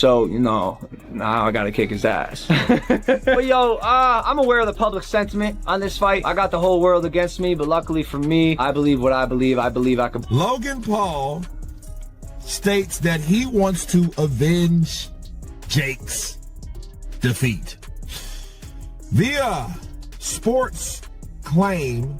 So, now I gotta kick his ass. But yo, I'm aware of the public sentiment on this fight. I got the whole world against me, but luckily for me, I believe what I believe. I believe I can. Logan Paul states that he wants to avenge Jake's defeat. Via sports claim,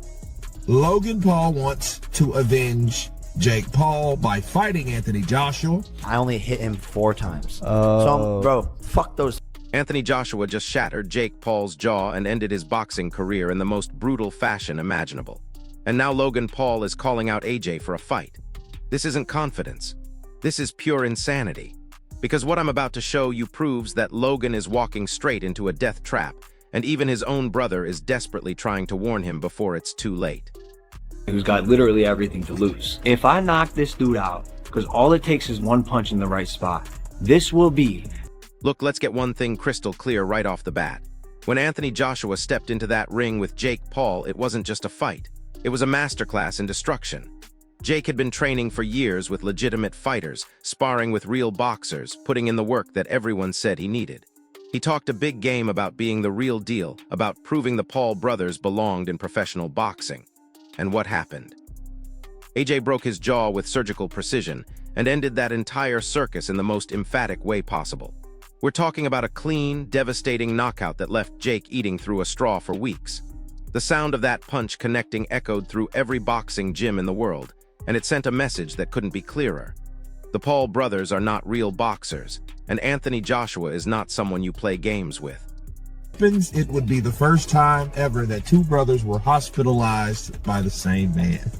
Logan Paul wants to avenge Jake Paul by fighting Anthony Joshua. I only hit him 4 times. So, bro, fuck those. Anthony Joshua just shattered Jake Paul's jaw and ended his boxing career in the most brutal fashion imaginable. And now Logan Paul is calling out AJ for a fight. This isn't confidence. This is pure insanity. Because what I'm about to show you proves that Logan is walking straight into a death trap, and even his own brother is desperately trying to warn him before it's too late. Who's got literally everything to lose. If I knock this dude out, because all it takes is one punch in the right spot, this will be. Look, let's get one thing crystal clear right off the bat. When Anthony Joshua stepped into that ring with Jake Paul, it wasn't just a fight. It was a masterclass in destruction. Jake had been training for years with legitimate fighters, sparring with real boxers, putting in the work that everyone said he needed. He talked a big game about being the real deal, about proving the Paul brothers belonged in professional boxing. And what happened? AJ broke his jaw with surgical precision and ended that entire circus in the most emphatic way possible. We're talking about a clean, devastating knockout that left Jake eating through a straw for weeks. The sound of that punch connecting echoed through every boxing gym in the world, and it sent a message that couldn't be clearer. The Paul brothers are not real boxers, and Anthony Joshua is not someone you play games with. It would be the first time ever that 2 brothers were hospitalized by the same man.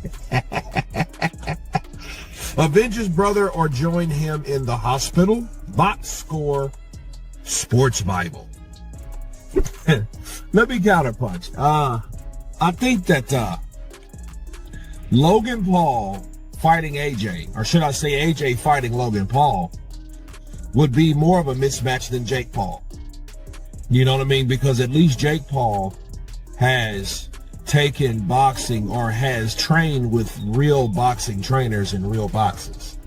Avenge his brother or join him in the hospital? Box Score Sports Bible. Let me counterpunch. I think that Logan Paul fighting AJ, or should I say AJ fighting Logan Paul, would be more of a mismatch than Jake Paul. You know what I mean? Because at least Jake Paul has taken boxing or has trained with real boxing trainers in real boxes.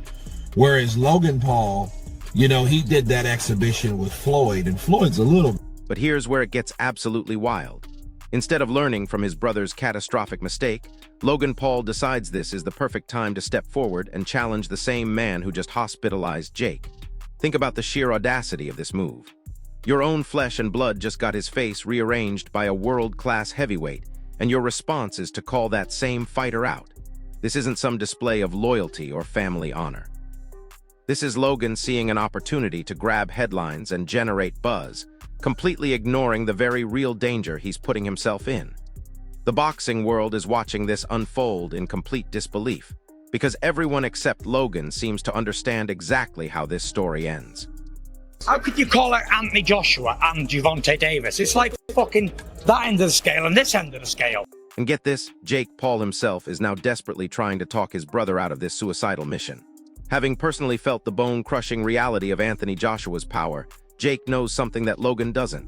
Whereas Logan Paul, he did that exhibition with Floyd, and Floyd's a little... But here's where it gets absolutely wild. Instead of learning from his brother's catastrophic mistake, Logan Paul decides this is the perfect time to step forward and challenge the same man who just hospitalized Jake. Think about the sheer audacity of this move. Your own flesh and blood just got his face rearranged by a world-class heavyweight, and your response is to call that same fighter out. This isn't some display of loyalty or family honor. This is Logan seeing an opportunity to grab headlines and generate buzz, completely ignoring the very real danger he's putting himself in. The boxing world is watching this unfold in complete disbelief, because everyone except Logan seems to understand exactly how this story ends. How could you call out Anthony Joshua and Gervonta Davis? It's like fucking that end of the scale and this end of the scale. And get this, Jake Paul himself is now desperately trying to talk his brother out of this suicidal mission. Having personally felt the bone-crushing reality of Anthony Joshua's power, Jake knows something that Logan doesn't.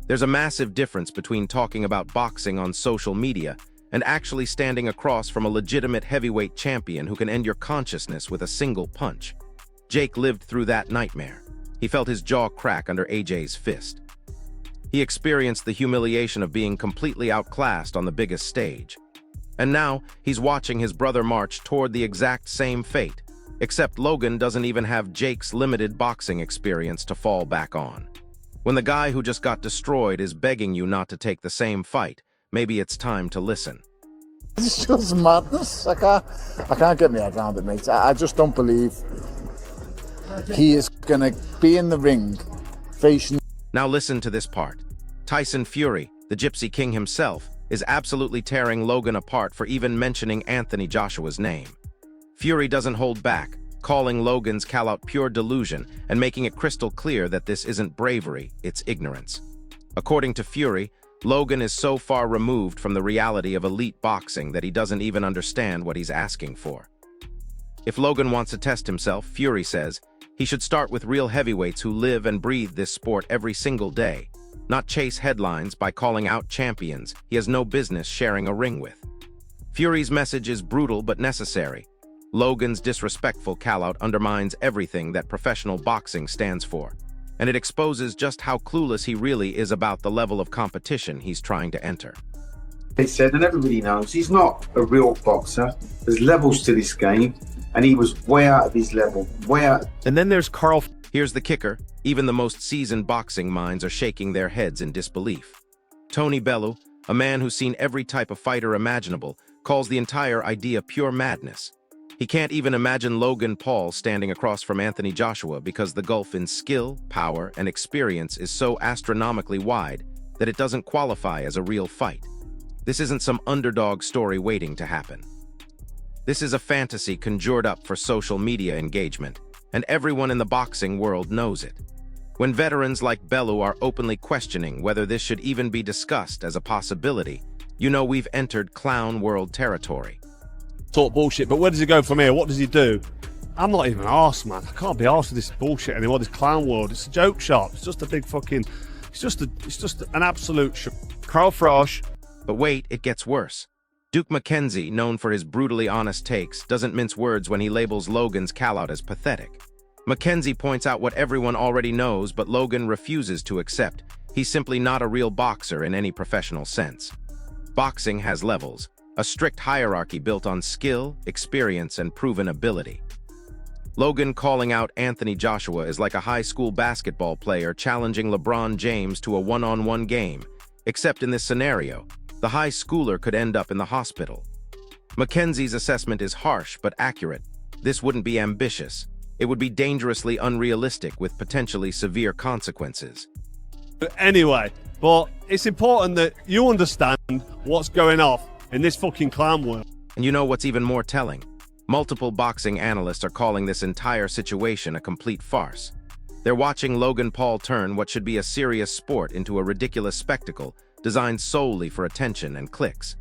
There's a massive difference between talking about boxing on social media and actually standing across from a legitimate heavyweight champion who can end your consciousness with a single punch. Jake lived through that nightmare. He felt his jaw crack under AJ's fist. He experienced the humiliation of being completely outclassed on the biggest stage. And now, he's watching his brother march toward the exact same fate, except Logan doesn't even have Jake's limited boxing experience to fall back on. When the guy who just got destroyed is begging you not to take the same fight, maybe it's time to listen. It's just madness. I can't get my head around it, mate. I just don't believe he is going to be in the ring facing... Now listen to this part. Tyson Fury, the Gypsy King himself, is absolutely tearing Logan apart for even mentioning Anthony Joshua's name. Fury doesn't hold back, calling Logan's call-out pure delusion and making it crystal clear that this isn't bravery, it's ignorance. According to Fury, Logan is so far removed from the reality of elite boxing that he doesn't even understand what he's asking for. If Logan wants to test himself, Fury says, he should start with real heavyweights who live and breathe this sport every single day, not chase headlines by calling out champions he has no business sharing a ring with. Fury's message is brutal but necessary. Logan's disrespectful call-out undermines everything that professional boxing stands for, and it exposes just how clueless he really is about the level of competition he's trying to enter. He said, and everybody knows, he's not a real boxer. There's levels to this game, and he was way out of his level, way out. And then there's Carl. Here's the kicker. Even the most seasoned boxing minds are shaking their heads in disbelief. Tony Bellew, a man who's seen every type of fighter imaginable, calls the entire idea pure madness. He can't even imagine Logan Paul standing across from Anthony Joshua because the gulf in skill, power, and experience is so astronomically wide that it doesn't qualify as a real fight. This isn't some underdog story waiting to happen. This is a fantasy conjured up for social media engagement, and everyone in the boxing world knows it. When veterans like Bellew are openly questioning whether this should even be discussed as a possibility, you know we've entered clown world territory. Talk bullshit, but where does he go from here? What does he do? I'm not even arsed, man. I can't be arsed with this bullshit anymore, this clown world. It's a joke shop. It's just a big fucking... It's just an absolute Carl Frosch. But wait, it gets worse. Duke McKenzie, known for his brutally honest takes, doesn't mince words when he labels Logan's call-out as pathetic. McKenzie points out what everyone already knows, but Logan refuses to accept. He's simply not a real boxer in any professional sense. Boxing has levels, a strict hierarchy built on skill, experience, and proven ability. Logan calling out Anthony Joshua is like a high school basketball player challenging LeBron James to a one-on-one game, except in this scenario, the high schooler could end up in the hospital. McKenzie's assessment is harsh but accurate. This wouldn't be ambitious. It would be dangerously unrealistic with potentially severe consequences. Anyway, but it's important that you understand what's going off in this fucking clown world. And you know what's even more telling? Multiple boxing analysts are calling this entire situation a complete farce. They're watching Logan Paul turn what should be a serious sport into a ridiculous spectacle designed solely for attention and clicks.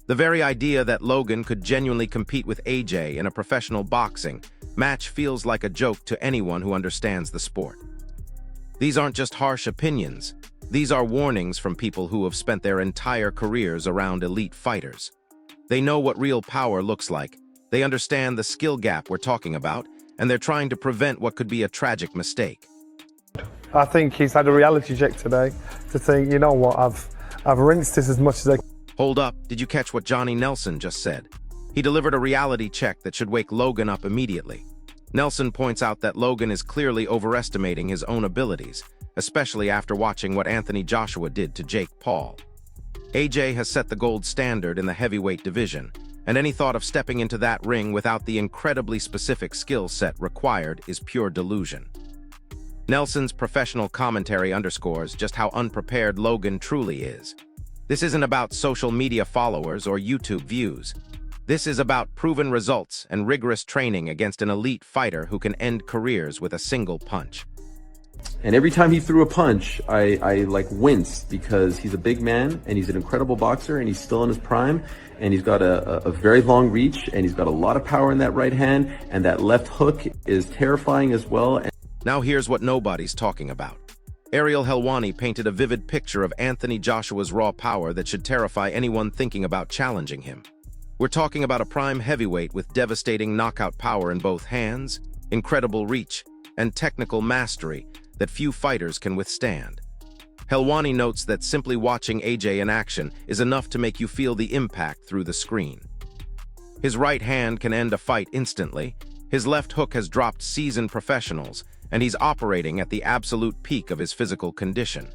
The very idea that Logan could genuinely compete with AJ in a professional boxing match feels like a joke to anyone who understands the sport. These aren't just harsh opinions. These are warnings from people who have spent their entire careers around elite fighters. They know what real power looks like. They understand the skill gap we're talking about, and they're trying to prevent what could be a tragic mistake. I think he's had a reality check today to think, you know what, I've rinsed this as much as I can. Hold up, did you catch what Johnny Nelson just said? He delivered a reality check that should wake Logan up immediately. Nelson points out that Logan is clearly overestimating his own abilities, especially after watching what Anthony Joshua did to Jake Paul. AJ has set the gold standard in the heavyweight division, and any thought of stepping into that ring without the incredibly specific skill set required is pure delusion. Nelson's professional commentary underscores just how unprepared Logan truly is. This isn't about social media followers or YouTube views. This is about proven results and rigorous training against an elite fighter who can end careers with a single punch. And every time he threw a punch, I like winced because he's a big man and he's an incredible boxer and he's still in his prime and he's got a very long reach and he's got a lot of power in that right hand and that left hook is terrifying as well. Now here's what nobody's talking about. Ariel Helwani painted a vivid picture of Anthony Joshua's raw power that should terrify anyone thinking about challenging him. We're talking about a prime heavyweight with devastating knockout power in both hands, incredible reach, and technical mastery that few fighters can withstand. Helwani notes that simply watching AJ in action is enough to make you feel the impact through the screen. His right hand can end a fight instantly, his left hook has dropped seasoned professionals, and he's operating at the absolute peak of his physical condition.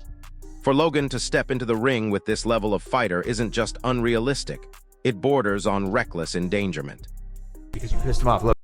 For Logan to step into the ring with this level of fighter isn't just unrealistic, it borders on reckless endangerment. Because you pissed him off. Look.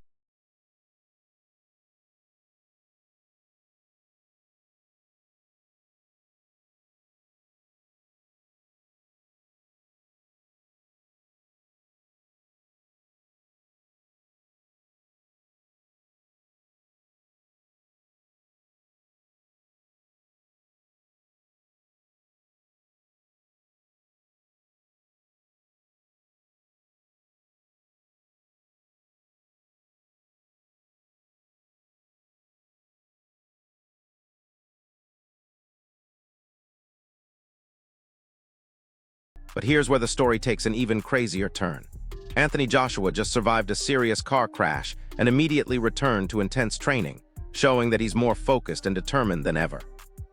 But here's where the story takes an even crazier turn. Anthony Joshua just survived a serious car crash and immediately returned to intense training, showing that he's more focused and determined than ever.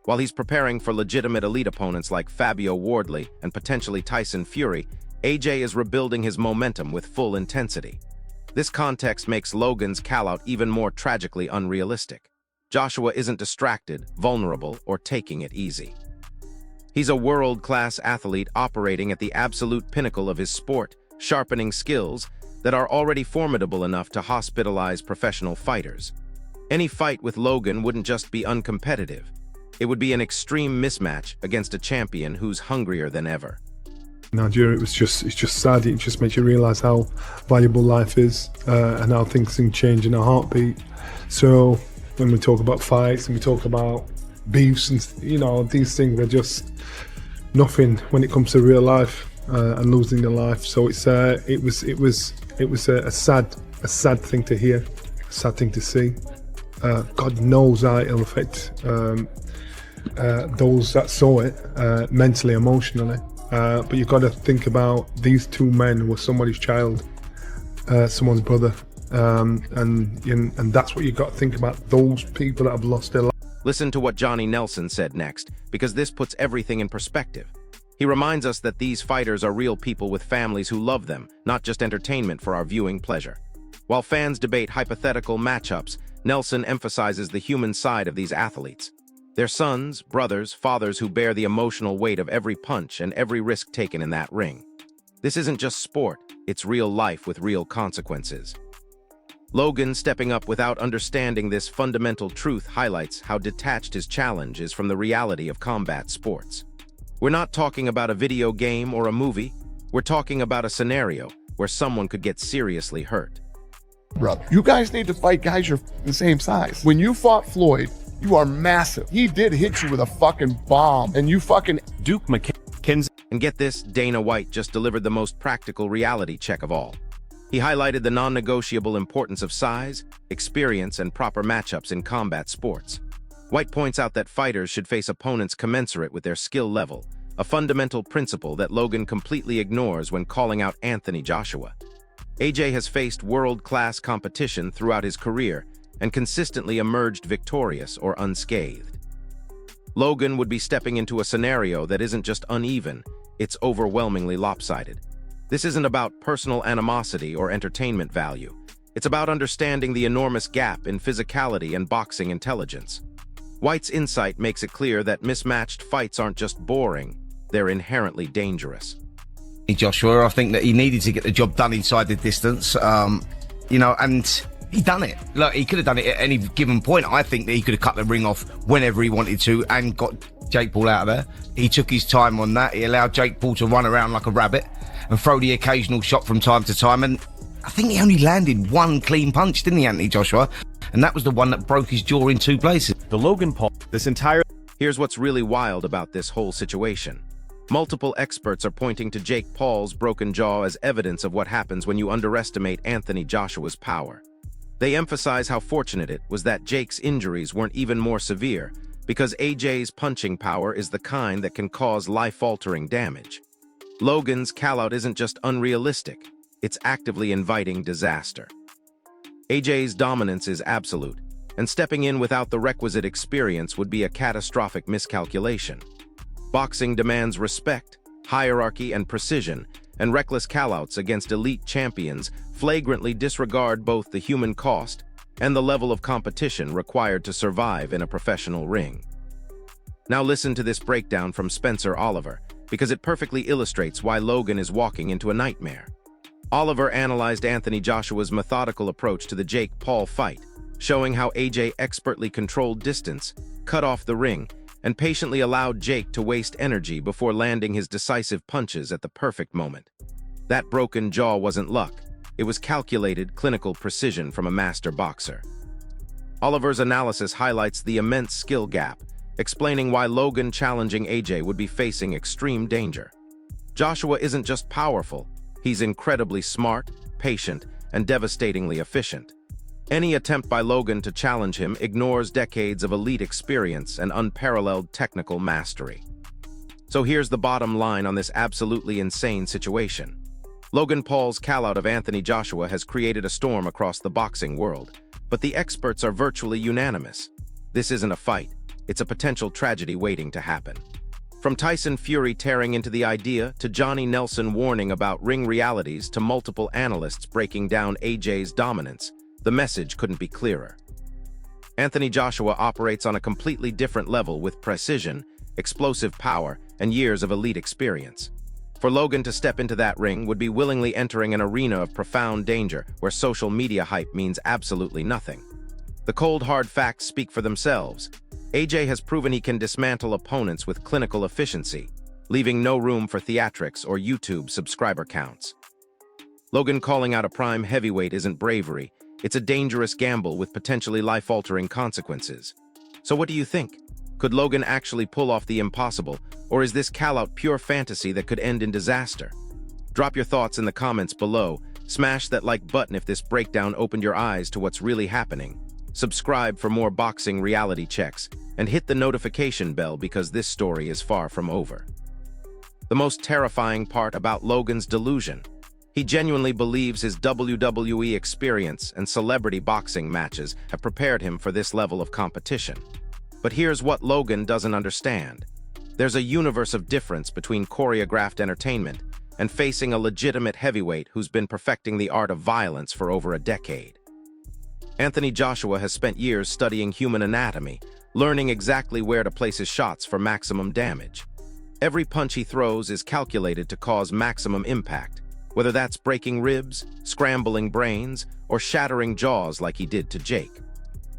While he's preparing for legitimate elite opponents like Fabio Wardley and potentially Tyson Fury, AJ is rebuilding his momentum with full intensity. This context makes Logan's call-out even more tragically unrealistic. Joshua isn't distracted, vulnerable, or taking it easy. He's a world-class athlete operating at the absolute pinnacle of his sport, sharpening skills that are already formidable enough to hospitalize professional fighters. Any fight with Logan wouldn't just be uncompetitive. It would be an extreme mismatch against a champion who's hungrier than ever. Nigeria, it's just sad. It just makes you realise how valuable life is and how things can change in a heartbeat. So when we talk about fights and we talk about beefs and these things are just nothing when it comes to real life and losing your life. So it was a sad thing to hear, a sad thing to see. God knows how it'll affect those that saw it mentally, emotionally. But you've got to think about these two men were somebody's child, someone's brother, and that's what you've got to think about, those people that have lost their life. Listen to what Johnny Nelson said next, because this puts everything in perspective. He reminds us that these fighters are real people with families who love them, not just entertainment for our viewing pleasure. While fans debate hypothetical matchups, Nelson emphasizes the human side of these athletes. They're sons, brothers, fathers who bear the emotional weight of every punch and every risk taken in that ring. This isn't just sport, it's real life with real consequences. Logan stepping up without understanding this fundamental truth highlights how detached his challenge is from the reality of combat sports. We're not talking about a video game or a movie, we're talking about a scenario where someone could get seriously hurt. Brother, you guys need to fight guys you're the same size. When you fought Floyd, you are massive. He did hit you with a fucking bomb, and you fucking Duke McKenzie. And get this, Dana White just delivered the most practical reality check of all. He highlighted the non-negotiable importance of size, experience, and proper matchups in combat sports. White points out that fighters should face opponents commensurate with their skill level, a fundamental principle that Logan completely ignores when calling out Anthony Joshua. AJ has faced world-class competition throughout his career and consistently emerged victorious or unscathed. Logan would be stepping into a scenario that isn't just uneven, it's overwhelmingly lopsided. This isn't about personal animosity or entertainment value. It's about understanding the enormous gap in physicality and boxing intelligence. White's insight makes it clear that mismatched fights aren't just boring, they're inherently dangerous. Joshua, I think that he needed to get the job done inside the distance, and he done it. Look, he could have done it at any given point. I think that he could have cut the ring off whenever he wanted to and got Jake Paul out of there. He took his time on that. He allowed Jake Paul to run around like a rabbit and throw the occasional shot from time to time. And I think he only landed one clean punch, didn't he, Anthony Joshua? And that was the one that broke his jaw in two places. The Logan Paul, Here's what's really wild about this whole situation. Multiple experts are pointing to Jake Paul's broken jaw as evidence of what happens when you underestimate Anthony Joshua's power. They emphasize how fortunate it was that Jake's injuries weren't even more severe, because AJ's punching power is the kind that can cause life-altering damage. Logan's call-out isn't just unrealistic, it's actively inviting disaster. AJ's dominance is absolute, and stepping in without the requisite experience would be a catastrophic miscalculation. Boxing demands respect, hierarchy, and precision, and reckless call-outs against elite champions flagrantly disregard both the human cost and the level of competition required to survive in a professional ring. Now listen to this breakdown from Spencer Oliver, because it perfectly illustrates why Logan is walking into a nightmare. Oliver analyzed Anthony Joshua's methodical approach to the Jake Paul fight, showing how AJ expertly controlled distance, cut off the ring, and patiently allowed Jake to waste energy before landing his decisive punches at the perfect moment. That broken jaw wasn't luck. It was calculated, clinical precision from a master boxer. Oliver's analysis highlights the immense skill gap, explaining why Logan challenging AJ would be facing extreme danger. Joshua isn't just powerful, he's incredibly smart, patient, and devastatingly efficient. Any attempt by Logan to challenge him ignores decades of elite experience and unparalleled technical mastery. So here's the bottom line on this absolutely insane situation. Logan Paul's call-out of Anthony Joshua has created a storm across the boxing world, but the experts are virtually unanimous. This isn't a fight, it's a potential tragedy waiting to happen. From Tyson Fury tearing into the idea, to Johnny Nelson warning about ring realities, to multiple analysts breaking down AJ's dominance, the message couldn't be clearer. Anthony Joshua operates on a completely different level with precision, explosive power, and years of elite experience. For Logan to step into that ring would be willingly entering an arena of profound danger where social media hype means absolutely nothing. The cold, hard facts speak for themselves. AJ has proven he can dismantle opponents with clinical efficiency, leaving no room for theatrics or YouTube subscriber counts. Logan calling out a prime heavyweight isn't bravery, it's a dangerous gamble with potentially life-altering consequences. So what do you think? Could Logan actually pull off the impossible, or is this call-out pure fantasy that could end in disaster? Drop your thoughts in the comments below, smash that like button if this breakdown opened your eyes to what's really happening. Subscribe for more boxing reality checks, and hit the notification bell because this story is far from over. The most terrifying part about Logan's delusion: he genuinely believes his WWE experience and celebrity boxing matches have prepared him for this level of competition. But here's what Logan doesn't understand. There's a universe of difference between choreographed entertainment and facing a legitimate heavyweight who's been perfecting the art of violence for over a decade. Anthony Joshua has spent years studying human anatomy, learning exactly where to place his shots for maximum damage. Every punch he throws is calculated to cause maximum impact, whether that's breaking ribs, scrambling brains, or shattering jaws like he did to Jake.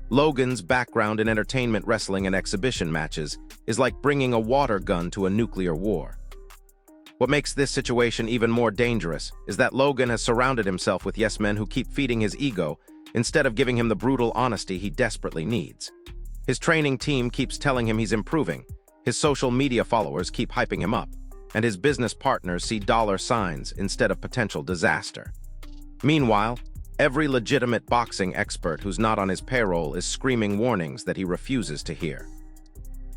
Logan's background in entertainment wrestling and exhibition matches is like bringing a water gun to a nuclear war. What makes this situation even more dangerous is that Logan has surrounded himself with yes-men who keep feeding his ego instead of giving him the brutal honesty he desperately needs. His training team keeps telling him he's improving, his social media followers keep hyping him up, and his business partners see dollar signs instead of potential disaster. Meanwhile, every legitimate boxing expert who's not on his payroll is screaming warnings that he refuses to hear.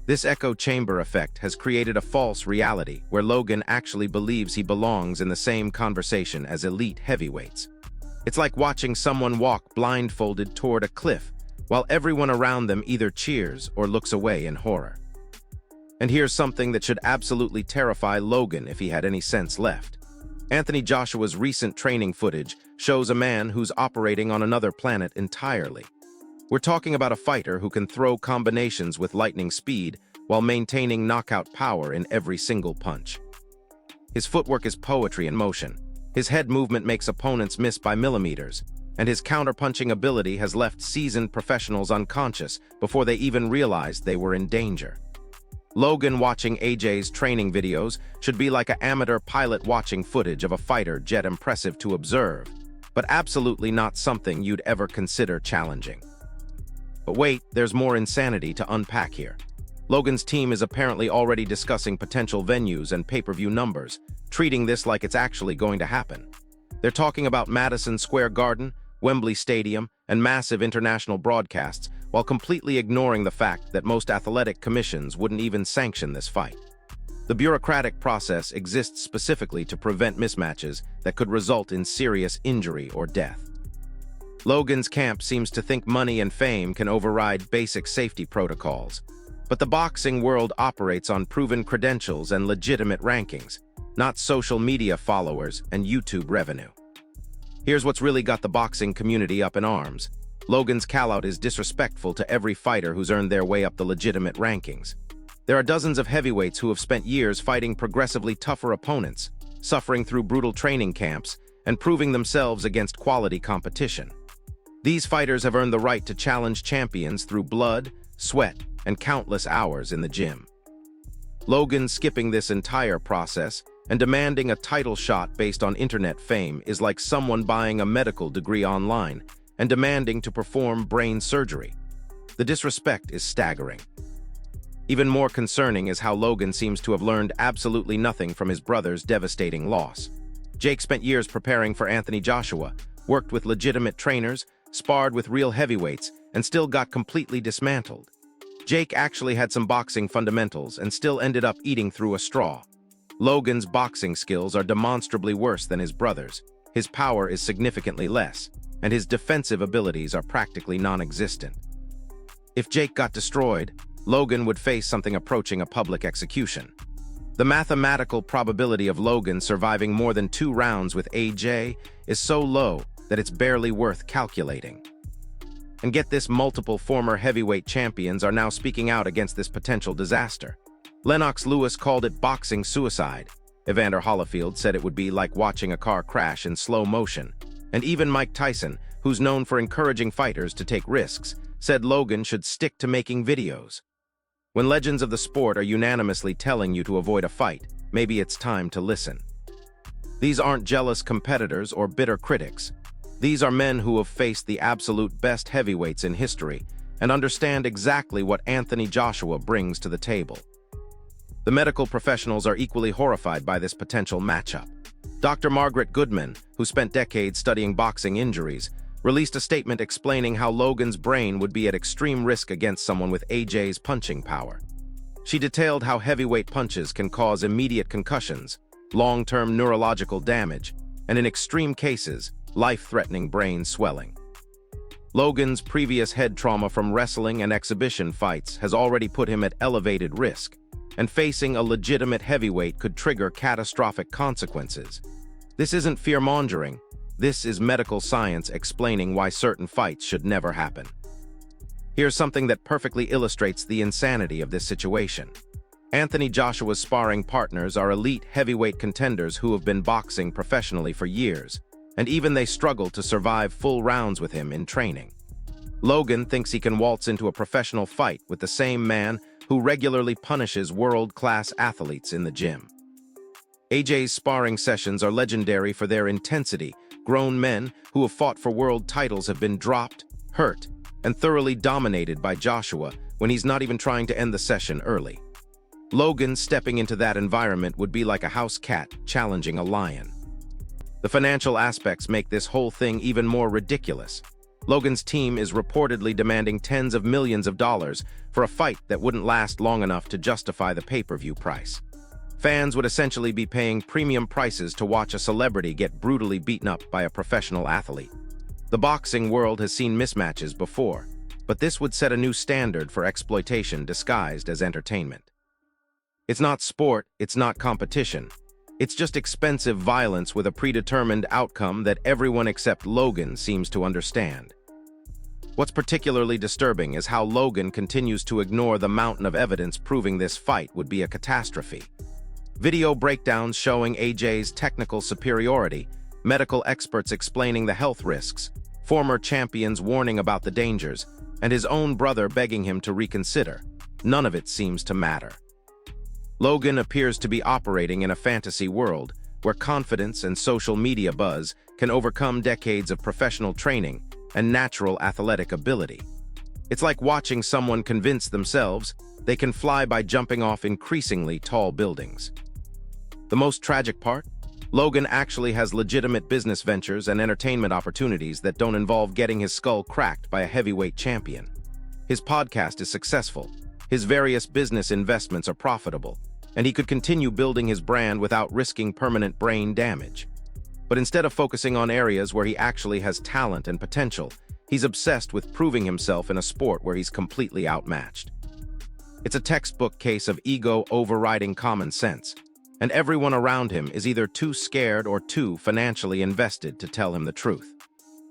This echo chamber effect has created a false reality where Logan actually believes he belongs in the same conversation as elite heavyweights. It's like watching someone walk blindfolded toward a cliff while everyone around them either cheers or looks away in horror. And here's something that should absolutely terrify Logan if he had any sense left. Anthony Joshua's recent training footage shows a man who's operating on another planet entirely. We're talking about a fighter who can throw combinations with lightning speed while maintaining knockout power in every single punch. His footwork is poetry in motion. His head movement makes opponents miss by millimeters, and his counterpunching ability has left seasoned professionals unconscious before they even realized they were in danger. Logan watching AJ's training videos should be like an amateur pilot watching footage of a fighter jet impressive to observe, but absolutely not something you'd ever consider challenging. But wait, there's more insanity to unpack here. Logan's team is apparently already discussing potential venues and pay-per-view numbers, treating this like it's actually going to happen. They're talking about Madison Square Garden, Wembley Stadium, and massive international broadcasts, while completely ignoring the fact that most athletic commissions wouldn't even sanction this fight. The bureaucratic process exists specifically to prevent mismatches that could result in serious injury or death. Logan's camp seems to think money and fame can override basic safety protocols, but the boxing world operates on proven credentials and legitimate rankings, not social media followers and YouTube revenue. Here's what's really got the boxing community up in arms. Logan's callout is disrespectful to every fighter who's earned their way up the legitimate rankings. There are dozens of heavyweights who have spent years fighting progressively tougher opponents, suffering through brutal training camps, and proving themselves against quality competition. These fighters have earned the right to challenge champions through blood, sweat, and countless hours in the gym. Logan skipping this entire process and demanding a title shot based on internet fame is like someone buying a medical degree online and demanding to perform brain surgery. The disrespect is staggering. Even more concerning is how Logan seems to have learned absolutely nothing from his brother's devastating loss. Jake spent years preparing for Anthony Joshua, worked with legitimate trainers, sparred with real heavyweights, and still got completely dismantled. Jake actually had some boxing fundamentals and still ended up eating through a straw. Logan's boxing skills are demonstrably worse than his brother's, his power is significantly less, and his defensive abilities are practically non-existent. If Jake got destroyed, Logan would face something approaching a public execution. The mathematical probability of Logan surviving more than 2 rounds with AJ is so low that it's barely worth calculating. And get this, multiple former heavyweight champions are now speaking out against this potential disaster. Lennox Lewis called it boxing suicide. Evander Holyfield said it would be like watching a car crash in slow motion. And even Mike Tyson, who's known for encouraging fighters to take risks, said Logan should stick to making videos. When legends of the sport are unanimously telling you to avoid a fight, maybe it's time to listen. These aren't jealous competitors or bitter critics. These are men who have faced the absolute best heavyweights in history and understand exactly what Anthony Joshua brings to the table. The medical professionals are equally horrified by this potential matchup. Dr. Margaret Goodman, who spent decades studying boxing injuries, released a statement explaining how Logan's brain would be at extreme risk against someone with AJ's punching power. She detailed how heavyweight punches can cause immediate concussions, long-term neurological damage, and in extreme cases, life-threatening brain swelling. Logan's previous head trauma from wrestling and exhibition fights has already put him at elevated risk, and facing a legitimate heavyweight could trigger catastrophic consequences. This isn't fear-mongering. This is medical science explaining why certain fights should never happen. Here's something that perfectly illustrates the insanity of this situation. Anthony Joshua's sparring partners are elite heavyweight contenders who have been boxing professionally for years, and even they struggle to survive full rounds with him in training. Logan thinks he can waltz into a professional fight with the same man who regularly punishes world-class athletes in the gym. AJ's sparring sessions are legendary for their intensity. Grown men who have fought for world titles have been dropped, hurt, and thoroughly dominated by Joshua when he's not even trying to end the session early. Logan stepping into that environment would be like a house cat challenging a lion. The financial aspects make this whole thing even more ridiculous. Logan's team is reportedly demanding tens of millions of dollars for a fight that wouldn't last long enough to justify the pay-per-view price. Fans would essentially be paying premium prices to watch a celebrity get brutally beaten up by a professional athlete. The boxing world has seen mismatches before, but this would set a new standard for exploitation disguised as entertainment. It's not sport, it's not competition. It's just expensive violence with a predetermined outcome that everyone except Logan seems to understand. What's particularly disturbing is how Logan continues to ignore the mountain of evidence proving this fight would be a catastrophe. Video breakdowns showing AJ's technical superiority, medical experts explaining the health risks, former champions warning about the dangers, and his own brother begging him to reconsider. None of it seems to matter. Logan appears to be operating in a fantasy world where confidence and social media buzz can overcome decades of professional training and natural athletic ability. It's like watching someone convince themselves they can fly by jumping off increasingly tall buildings. The most tragic part? Logan actually has legitimate business ventures and entertainment opportunities that don't involve getting his skull cracked by a heavyweight champion. His podcast is successful, his various business investments are profitable, and he could continue building his brand without risking permanent brain damage. But instead of focusing on areas where he actually has talent and potential, he's obsessed with proving himself in a sport where he's completely outmatched. It's a textbook case of ego overriding common sense, and everyone around him is either too scared or too financially invested to tell him the truth.